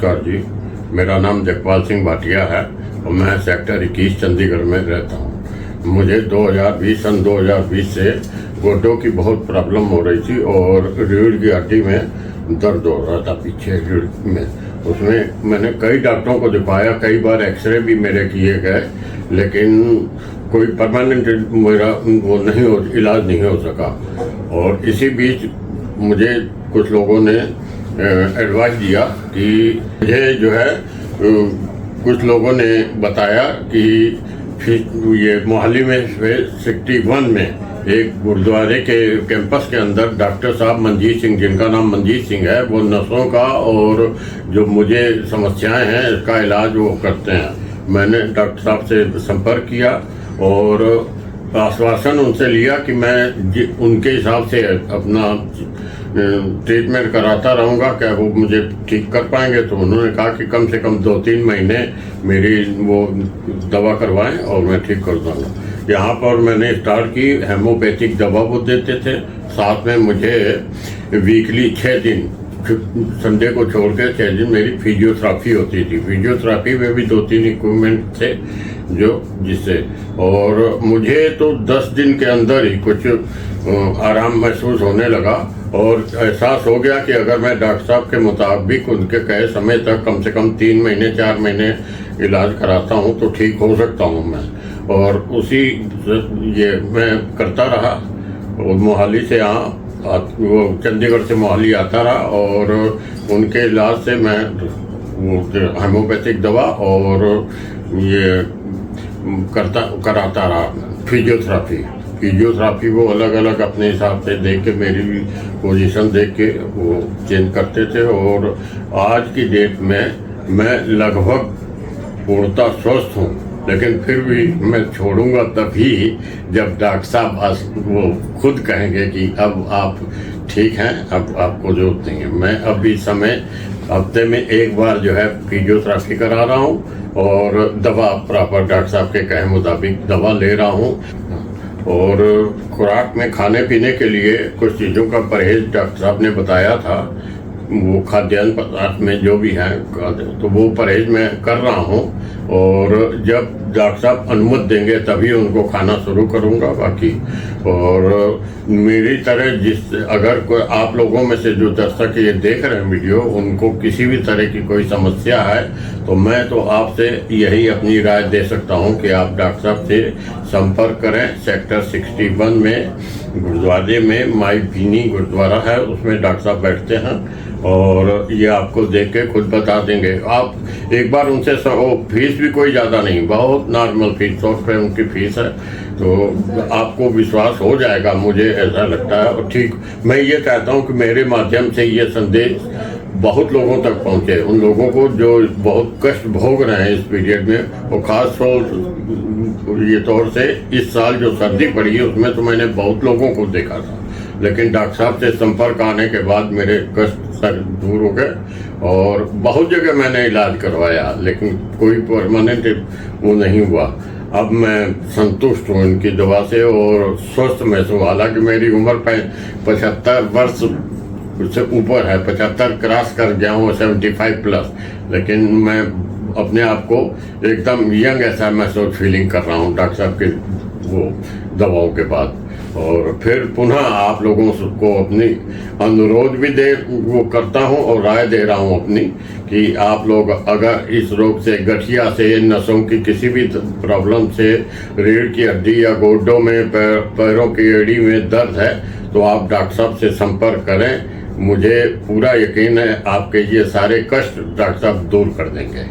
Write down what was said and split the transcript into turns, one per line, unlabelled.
नमस्कार जी, मेरा नाम जगपाल सिंह भाटिया है और मैं सेक्टर 21 चंडीगढ़ में रहता हूँ। मुझे सन 2020 से गोड्डों की बहुत प्रॉब्लम हो रही थी और रीढ़ की हड्डी में दर्द हो रहा था पीछे रीढ़ में। उसमें मैंने कई डॉक्टरों को दिखाया, कई बार एक्सरे भी मेरे किए गए, लेकिन कोई परमानेंट मेरा वो इलाज नहीं हो सका। और इसी बीच मुझे कुछ लोगों ने एडवाइस दिया कि मुझे जो है कुछ लोगों ने बताया कि ये मोहाली में 61 में एक गुरुद्वारे के कैंपस के अंदर डॉक्टर साहब मनजीत सिंह, जिनका नाम मनजीत सिंह है, वो नसों का और जो मुझे समस्याएं हैं इसका इलाज वो करते हैं। मैंने डॉक्टर साहब से संपर्क किया और आश्वासन उनसे लिया कि मैं उनके हिसाब से अपना ट्रीटमेंट कराता रहूँगा, क्या वो मुझे ठीक कर पाएंगे। तो उन्होंने कहा कि कम से कम 2-3 महीने मेरी वो दवा करवाएं और मैं ठीक कर दूँगा। यहाँ पर मैंने स्टार्ट की, हेमोपैथिक दवा वो देते थे, साथ में मुझे वीकली 6 दिन, संडे को छोड़ के 6 दिन मेरी फिजियोथेरापी होती थी। फिजियोथेरापी में भी 2-3 इक्विपमेंट थे जिससे, और मुझे तो 10 दिन के अंदर ही कुछ आराम महसूस होने लगा और एहसास हो गया कि अगर मैं डॉक्टर साहब के मुताबिक उनके कहे समय तक कम से कम 3 महीने 4 महीने इलाज कराता हूँ तो ठीक हो सकता हूँ मैं। और उसी ये मैं करता रहा और मोहाली से यहाँ वो चंडीगढ़ से मोहाली आता रहा और उनके इलाज से मैं वो हेमोपैथिक दवा और ये कराता रहा। फिजियोथेरापी वो अलग अलग अपने हिसाब से देख के, मेरी भी पोजीशन देख के वो चेंज करते थे। और आज की डेट में मैं लगभग पूर्णतः स्वस्थ हूँ, लेकिन फिर भी मैं छोड़ूंगा तभी जब डॉक्टर साहब वो खुद कहेंगे कि अब आप ठीक हैं, अब आपको जरूरत नहीं है। मैं अब इस समय हफ्ते में 1 बार जो है फिजियोथेरापी करा रहा हूँ और दवा प्रॉपर डॉक्टर साहब के कहे मुताबिक दवा ले रहा हूँ। और खुराक में खाने पीने के लिए कुछ चीज़ों का परहेज डॉक्टर साहब ने बताया था, वो खाद्यान्न पदार्थ में जो भी है तो वो परहेज मैं कर रहा हूँ और जब डॉक्टर साहब अनुमति देंगे तभी उनको खाना शुरू करूँगा। बाकी और मेरी तरह अगर कोई आप लोगों में से जो दर्शक ये देख रहे हैं वीडियो, उनको किसी भी तरह की कोई समस्या है तो मैं तो आपसे यही अपनी राय दे सकता हूँ कि आप डॉक्टर साहब से संपर्क करें। सेक्टर 61 में गुरुद्वारे में माई भीनी गुरुद्वारा है, उसमें डॉक्टर साहब बैठते हैं और ये आपको देख के खुद बता देंगे। आप एक बार उनसे फीस भी कोई ज़्यादा नहीं, बहुत नॉर्मल फीस, 100 रुपये उनकी फीस है, तो आपको विश्वास हो जाएगा, मुझे ऐसा लगता है। और ठीक मैं ये कहता हूँ कि मेरे माध्यम से ये संदेश बहुत लोगों तक पहुँचे, उन लोगों को जो बहुत कष्ट भोग रहे हैं इस पीरियड में। और ख़ास तौर से इस साल जो सर्दी पड़ी है उसमें तो मैंने बहुत लोगों को देखा था, लेकिन डॉक्टर साहब से संपर्क आने के बाद मेरे कष्ट दूर हो गए और बहुत जगह मैंने इलाज करवाया, लेकिन कोई परमानेंट वो नहीं हुआ। अब मैं संतुष्ट हूँ इनकी दवा से और स्वस्थ महसूस। हालांकि मेरी उम्र 75 वर्ष से ऊपर है, 75 क्रॉस कर गया हूँ, 75 प्लस, लेकिन मैं अपने आप को एकदम यंग ऐसा महसूस फीलिंग कर रहा हूँ डॉक्टर साहब के वो दवाओं के बाद। और फिर पुनः आप लोगों को अपनी अनुरोध भी वो करता हूं और राय दे रहा हूं अपनी कि आप लोग अगर इस रोग से, गठिया से, नसों की किसी भी प्रॉब्लम से, रीढ़ की हड्डी या गोड्डों में, पैरों की एड़ी में दर्द है तो आप डॉक्टर साहब से संपर्क करें। मुझे पूरा यकीन है आपके ये सारे कष्ट डॉक्टर साहब दूर कर देंगे।